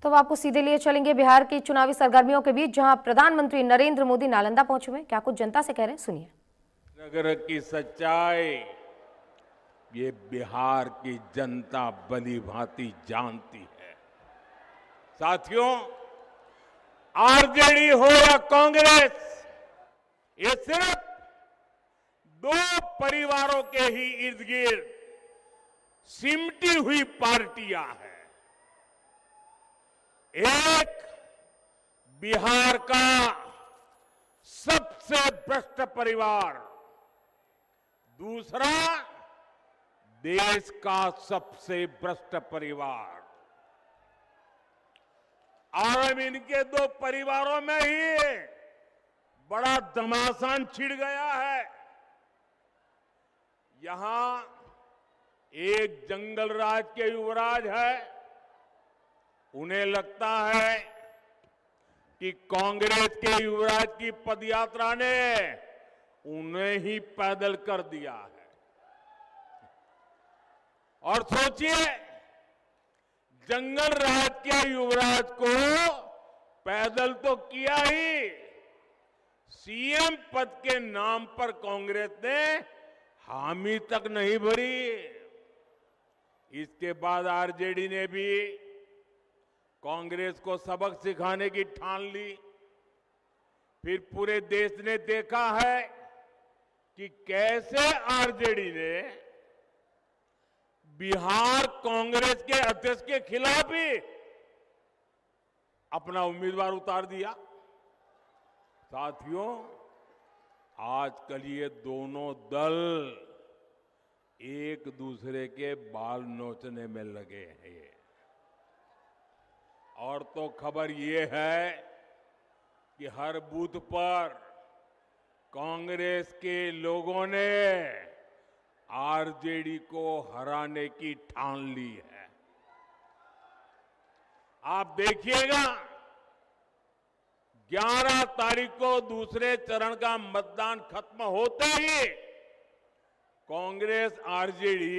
तो अब आपको सीधे लिए चलेंगे बिहार की चुनावी सरगर्मियों के बीच, जहां प्रधानमंत्री नरेंद्र मोदी नालंदा पहुंचे हुए। क्या कुछ जनता से कह रहे हैं, सुनिए। नगर की सच्चाई ये बिहार की जनता भली भांति जानती है। साथियों, आरजेडी हो या कांग्रेस, ये सिर्फ दो परिवारों के ही इर्द गिर्द सिमटी हुई पार्टियां हैं। एक बिहार का सबसे भ्रष्ट परिवार, दूसरा देश का सबसे भ्रष्ट परिवार। और अब इनके दो परिवारों में ही बड़ा घमासान छिड़ गया है। यहां एक जंगल राज के युवराज है, उन्हें लगता है कि कांग्रेस के युवराज की पदयात्रा ने उन्हें ही पैदल कर दिया है। और सोचिए, जंगल राज के युवराज को पैदल तो किया ही, सीएम पद के नाम पर कांग्रेस ने हामी तक नहीं भरी। इसके बाद आरजेडी ने भी कांग्रेस को सबक सिखाने की ठान ली। फिर पूरे देश ने देखा है कि कैसे आरजेडी ने बिहार कांग्रेस के अध्यक्ष के खिलाफ ही अपना उम्मीदवार उतार दिया। साथियों, आजकल ये दोनों दल एक दूसरे के बाल नोचने में लगे हैं। और तो खबर ये है कि हर बूथ पर कांग्रेस के लोगों ने आरजेडी को हराने की ठान ली है। आप देखिएगा, 11 तारीख को दूसरे चरण का मतदान खत्म होते ही कांग्रेस आरजेडी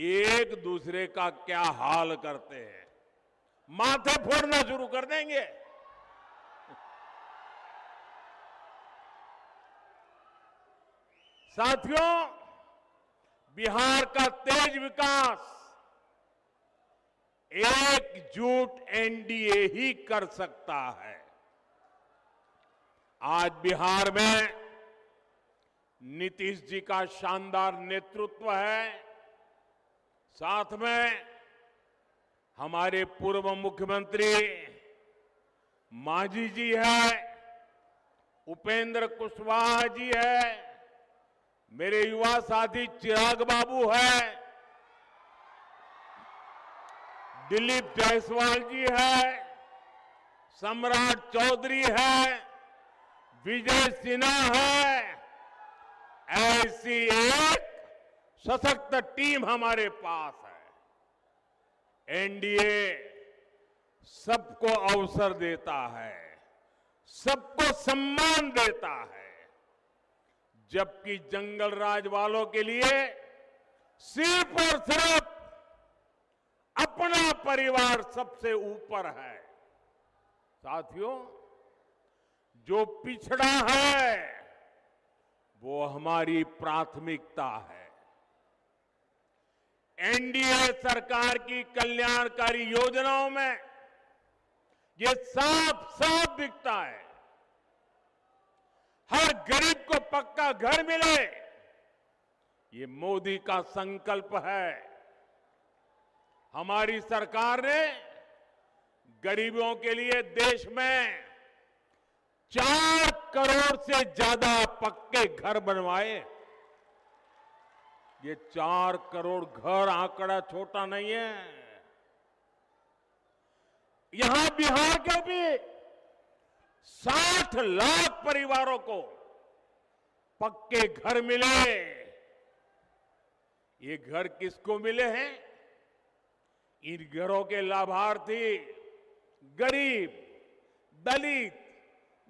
एक दूसरे का क्या हाल करते हैं, माथे फोड़ना शुरू कर देंगे। साथियों, बिहार का तेज विकास एकजुट एनडीए ही कर सकता है। आज बिहार में नीतीश जी का शानदार नेतृत्व है, साथ में हमारे पूर्व मुख्यमंत्री मांझी जी है, उपेंद्र कुशवाहा जी है, मेरे युवा साथी चिराग बाबू है, दिलीप जायसवाल जी है, सम्राट चौधरी है, विजय सिन्हा है। ऐसी एक सशक्त टीम हमारे पास है। एनडीए सबको अवसर देता है, सबको सम्मान देता है, जबकि जंगल राज वालों के लिए सिर्फ और सिर्फ अपना परिवार सबसे ऊपर है। साथियों, जो पिछड़ा है वो हमारी प्राथमिकता है। एनडीए सरकार की कल्याणकारी योजनाओं में ये साफ साफ दिखता है। हर गरीब को पक्का घर मिले, ये मोदी का संकल्प है। हमारी सरकार ने गरीबों के लिए देश में 4 करोड़ से ज्यादा पक्के घर बनवाए। ये 4 करोड़ घर आंकड़ा छोटा नहीं है। यहां बिहार के भी 60 लाख परिवारों को पक्के घर मिले। ये घर किसको मिले हैं? इन घरों के लाभार्थी गरीब, दलित,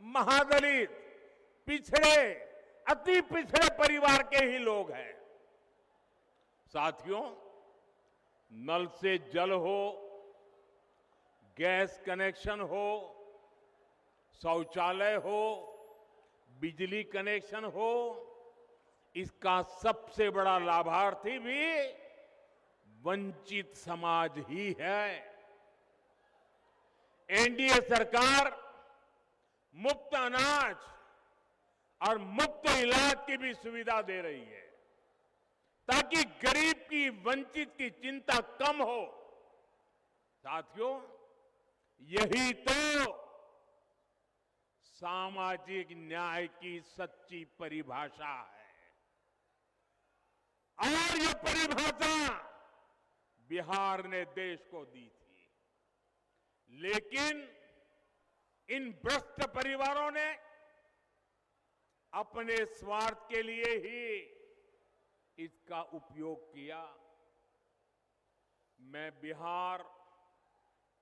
महादलित, पिछड़े, अति पिछड़े परिवार के ही लोग हैं। साथियों, नल से जल हो, गैस कनेक्शन हो, शौचालय हो, बिजली कनेक्शन हो, इसका सबसे बड़ा लाभार्थी भी वंचित समाज ही है। एनडीए सरकार मुफ्त अनाज और मुफ्त इलाज की भी सुविधा दे रही है ताकि गरीब की, वंचित की चिंता कम हो। साथियों, यही तो सामाजिक न्याय की सच्ची परिभाषा है। और ये परिभाषा बिहार ने देश को दी थी, लेकिन इन भ्रष्ट परिवारों ने अपने स्वार्थ के लिए ही इसका उपयोग किया। मैं बिहार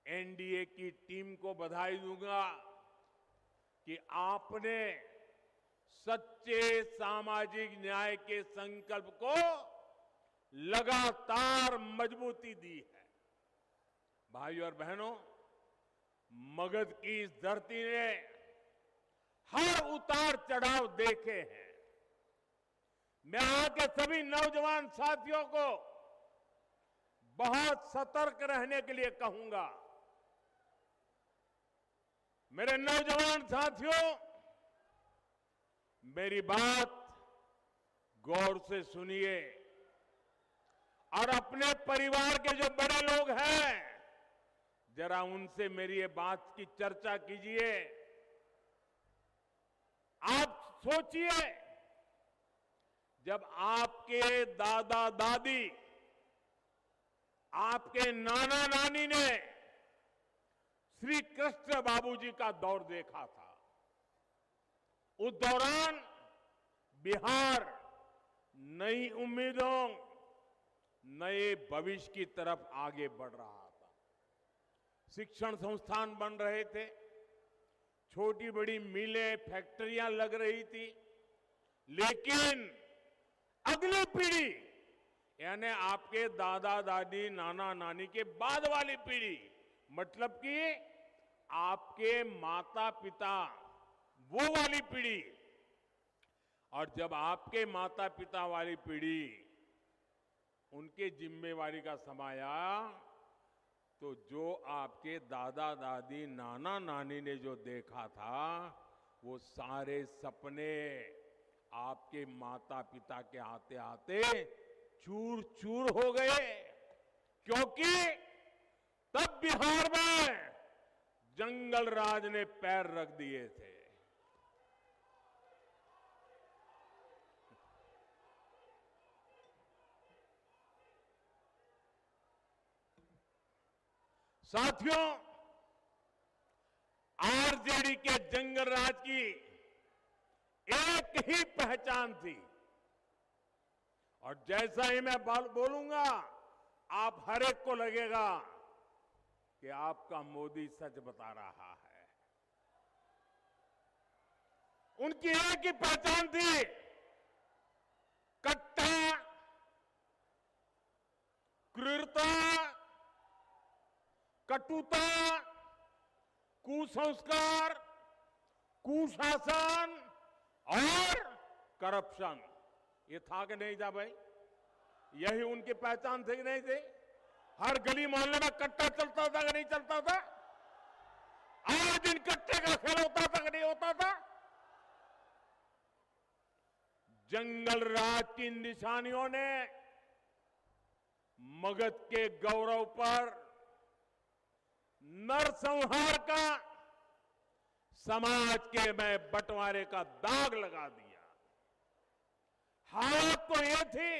एनडीए की टीम को बधाई दूंगा कि आपने सच्चे सामाजिक न्याय के संकल्प को लगातार मजबूती दी है। भाइयों और बहनों, मगध की इस धरती ने हर उतार चढ़ाव देखे हैं। मैं यहाँ के सभी नौजवान साथियों को बहुत सतर्क रहने के लिए कहूंगा। मेरे नौजवान साथियों, मेरी बात गौर से सुनिए और अपने परिवार के जो बड़े लोग हैं, जरा उनसे मेरी ये बात की चर्चा कीजिए। आप सोचिए, जब आपके दादा दादी, आपके नाना नानी ने श्री कृष्ण बाबूजी का दौर देखा था, उस दौरान बिहार नई उम्मीदों, नए भविष्य की तरफ आगे बढ़ रहा था। शिक्षण संस्थान बन रहे थे, छोटी बड़ी मिलें, फैक्ट्रियां लग रही थी, लेकिन अगली पीढ़ी यानी आपके दादा दादी, नाना नानी के बाद वाली पीढ़ी, मतलब कि आपके माता पिता, वो वाली पीढ़ी, और जब आपके माता पिता वाली पीढ़ी उनके जिम्मेवारी का समय आया, तो जो आपके दादा दादी, नाना नानी ने जो देखा था, वो सारे सपने आपके माता पिता के आते आते चूर चूर हो गए। क्योंकि तब बिहार में जंगल राज ने पैर रख दिए थे। साथियों, आरजेडी के जंगल राज की एक ही पहचान थी, और जैसा ही मैं बोलूंगा, आप हर एक को लगेगा कि आपका मोदी सच बता रहा है। उनकी एक ही पहचान थी, कट्टा, क्रूरता, कटुता, कुसंस्कार, कुशासन और करप्शन। ये था कि नहीं था भाई? यही उनकी पहचान थी कि नहीं थी? हर गली मोहल्ले में कट्टा चलता था कि नहीं चलता था? आए दिन कट्टे का खेल होता था कि नहीं होता था? जंगल राज की निशानियों ने मगध के गौरव पर नरसंहार का, समाज के में बंटवारे का दाग लगा दिया। हालत तो यह थी,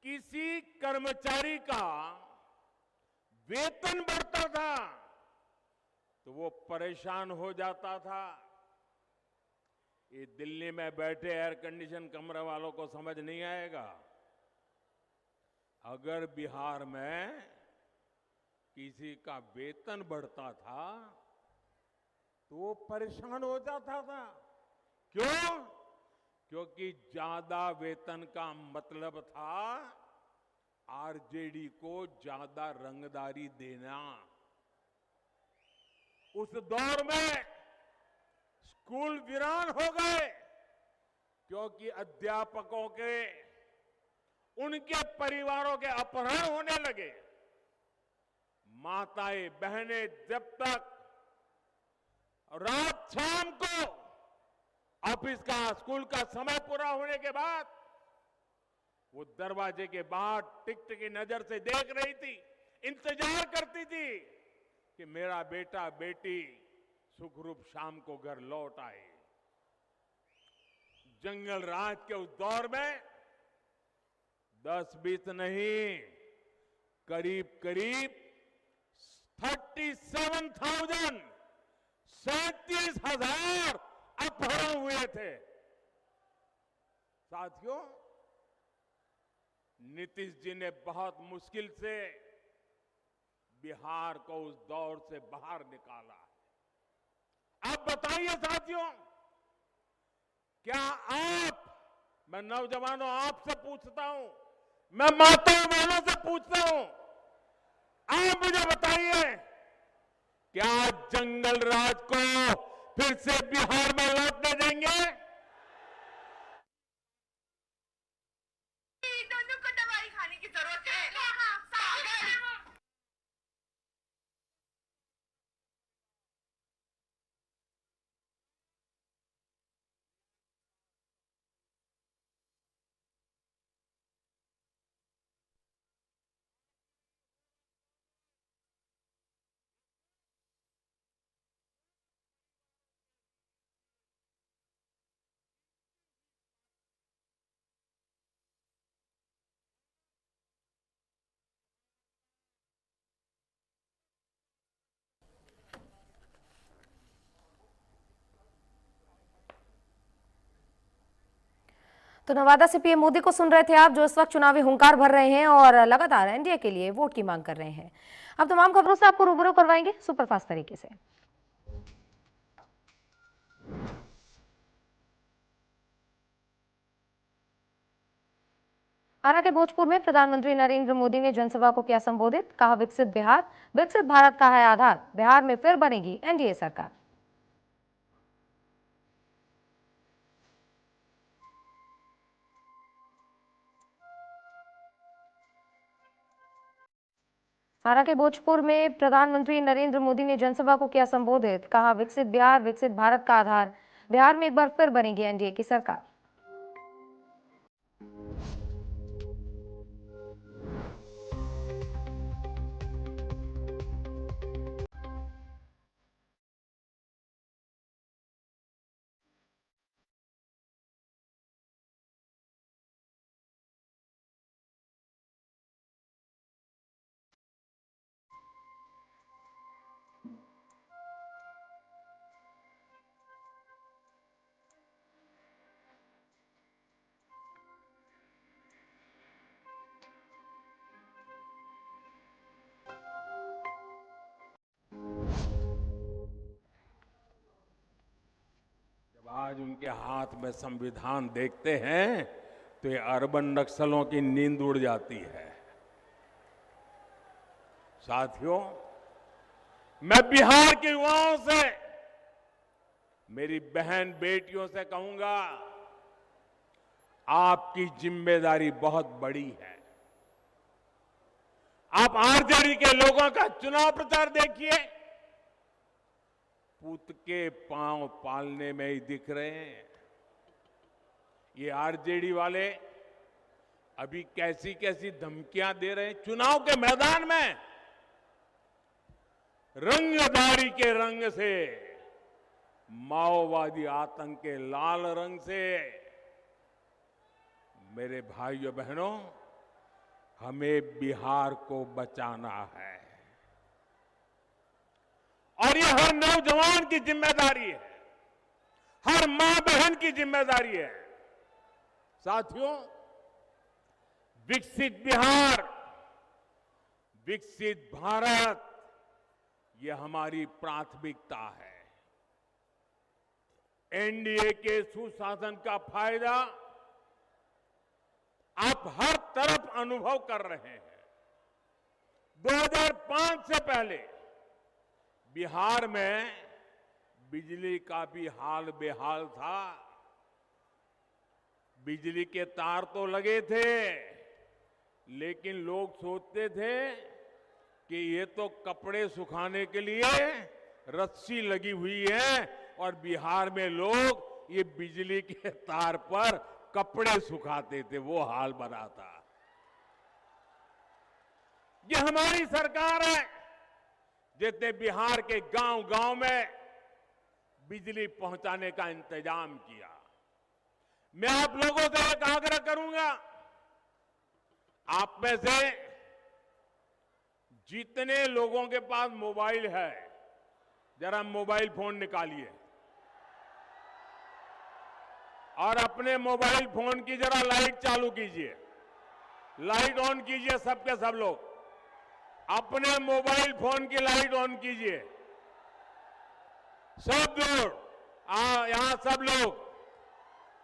किसी कर्मचारी का वेतन बढ़ता था तो वो परेशान हो जाता था। ये दिल्ली में बैठे एयर कंडीशन कमरे वालों को समझ नहीं आएगा। अगर बिहार में किसी का वेतन बढ़ता था तो वो परेशान हो जाता था। क्यों? क्योंकि ज्यादा वेतन का मतलब था आरजेडी को ज्यादा रंगदारी देना। उस दौर में स्कूल वीरान हो गए क्योंकि अध्यापकों के उनके परिवारों के अपहरण होने लगे। माताएं बहनें जब तक रात शाम को ऑफिस का स्कूल का समय पूरा होने के बाद वो दरवाजे के बाहर टिकटिकी नजर से देख रही थी, इंतजार करती थी कि मेरा बेटा बेटी सुखरूप शाम को घर लौट आए। जंगल राज के उस दौर में 10-20 नहीं, करीब करीब 37,000 अपहरण हुए थे। साथियों, नीतीश जी ने बहुत मुश्किल से बिहार को उस दौर से बाहर निकाला। आप बताइए साथियों, क्या आप, मैं नौजवानों आपसे पूछता हूं, मैं माताओं बहनों से पूछता हूं, आप मुझे बताइए, क्या जंगल राज को फिर से बिहार में लौटने देंगे? दोनों को दवाई खाने की जरूरत है। तो नवादा से पीएम मोदी को सुन रहे थे आप, जो इस वक्त चुनावी हुंकार भर रहे हैं और लगातार एनडीए के लिए वोट की मांग कर रहे हैं। अब तमाम खबरों से आपको रूबरू करवाएंगे सुपरफास्ट तरीके से। आरा के भोजपुर में प्रधानमंत्री नरेंद्र मोदी ने जनसभा को किया संबोधित, कहा विकसित बिहार, विकसित भारत का है आधार, बिहार में फिर बनेगी एनडीए सरकार। आरा के भोजपुर में प्रधानमंत्री नरेंद्र मोदी ने जनसभा को किया संबोधित, कहा विकसित बिहार, विकसित भारत का आधार, बिहार में एक बार फिर बनेगी एनडीए की सरकार। आज उनके हाथ में संविधान देखते हैं तो ये अर्बन नक्सलों की नींद उड़ जाती है। साथियों, मैं बिहार के युवाओं से, मेरी बहन बेटियों से कहूंगा, आपकी जिम्मेदारी बहुत बड़ी है। आप आरजेडी के लोगों का चुनाव प्रचार देखिए, पुत के पांव पालने में ही दिख रहे हैं। ये आरजेडी वाले अभी कैसी कैसी धमकियां दे रहे हैं चुनाव के मैदान में। रंगदारी के रंग से, माओवादी आतंक के लाल रंग से, मेरे भाइयों बहनों, हमें बिहार को बचाना है और ये हर नौजवान की जिम्मेदारी है, हर मां बहन की जिम्मेदारी है। साथियों, विकसित बिहार, विकसित भारत, ये हमारी प्राथमिकता है। एनडीए के सुशासन का फायदा आप हर तरफ अनुभव कर रहे हैं। 2005 से पहले बिहार में बिजली का भी हाल बेहाल था। बिजली के तार तो लगे थे, लेकिन लोग सोचते थे कि ये तो कपड़े सुखाने के लिए रस्सी लगी हुई है और बिहार में लोग ये बिजली के तार पर कपड़े सुखाते थे। वो हाल बना था। ये हमारी सरकार है जिसने बिहार के गांव-गांव में बिजली पहुंचाने का इंतजाम किया। मैं आप लोगों से एक आग्रह करूंगा, आप में से जितने लोगों के पास मोबाइल है, जरा मोबाइल फोन निकालिए और अपने मोबाइल फोन की जरा लाइट चालू कीजिए। लाइट ऑन कीजिए, सबके सब लोग अपने मोबाइल फोन की लाइट ऑन कीजिए। सब लोग यहां सब लोग,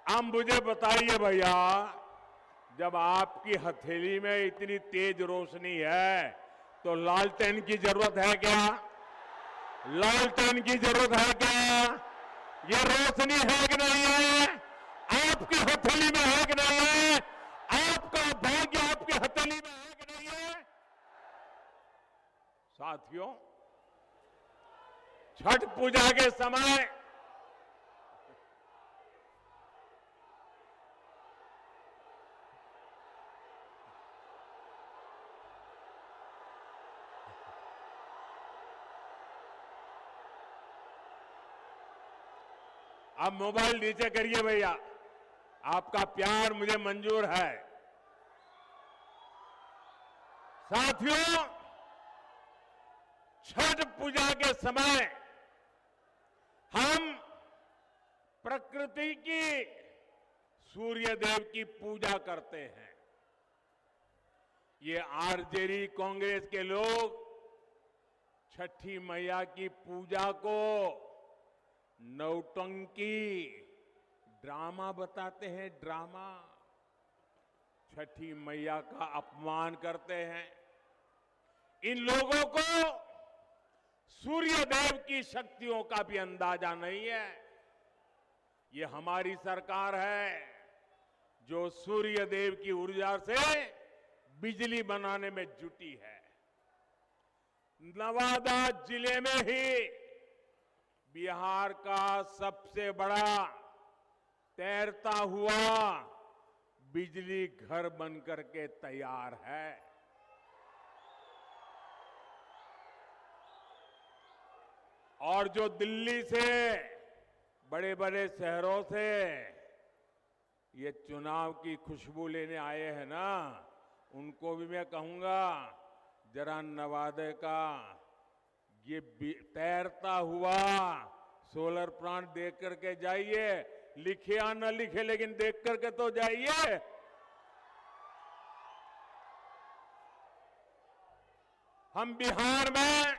आप मुझे बताइए भैया, जब आपकी हथेली में इतनी तेज रोशनी है तो लालटेन की जरूरत है क्या? लालटेन की जरूरत है क्या? ये रोशनी है कि नहीं है? आपकी हथेली में है कि नहीं है? आपका भाग्य आपकी हथेली में है कि नहीं है? साथियों, छठ पूजा के समय अब मोबाइल नीचे करिए भैया, आपका प्यार मुझे मंजूर है। साथियों, छठ पूजा के समय हम प्रकृति की, सूर्य देव की पूजा करते हैं। ये आरजेडी कांग्रेस के लोग छठी मैया की पूजा को नौटंकी, ड्रामा बताते हैं। ड्रामा, छठी मैया का अपमान करते हैं। इन लोगों को सूर्य देव की शक्तियों का भी अंदाजा नहीं है। ये हमारी सरकार है जो सूर्य देव की ऊर्जा से बिजली बनाने में जुटी है। नवादा जिले में ही बिहार का सबसे बड़ा तैरता हुआ बिजली घर बनकर के तैयार है। और जो दिल्ली से, बड़े बड़े शहरों से ये चुनाव की खुशबू लेने आए हैं ना, उनको भी मैं कहूंगा, जरा नवादा का ये तैरता हुआ सोलर प्लांट देख करके जाइए। लिखे या न लिखे, लेकिन देख करके तो जाइए। हम बिहार में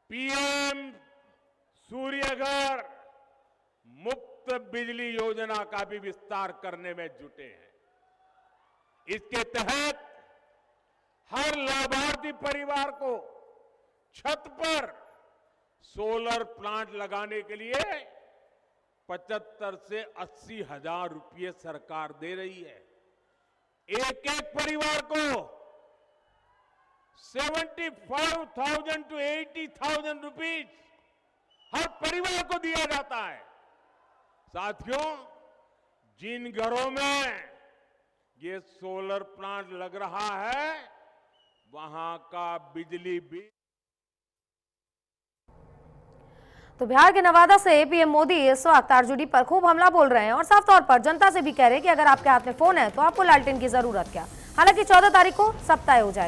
पीएम सूर्यघर मुफ्त बिजली योजना का भी विस्तार करने में जुटे हैं। इसके तहत हर लाभार्थी परिवार को छत पर सोलर प्लांट लगाने के लिए 75 से 80 हजार रुपये सरकार दे रही है। एक एक परिवार को 75,000 to 80,000 रुपीज हर परिवार को दिया जाता है। साथियों, जिन घरों में ये सोलर प्लांट लग रहा है, वहां का बिजली बिल। तो बिहार के नवादा से पीएम मोदी इस वक्त आरजेडी पर खूब हमला बोल रहे हैं और साफ तौर पर जनता से भी कह रहे हैं कि अगर आपके हाथ में फोन है तो आपको लालटेन की जरूरत क्या। हालांकि 14 तारीख को सब तय हो जाएगा।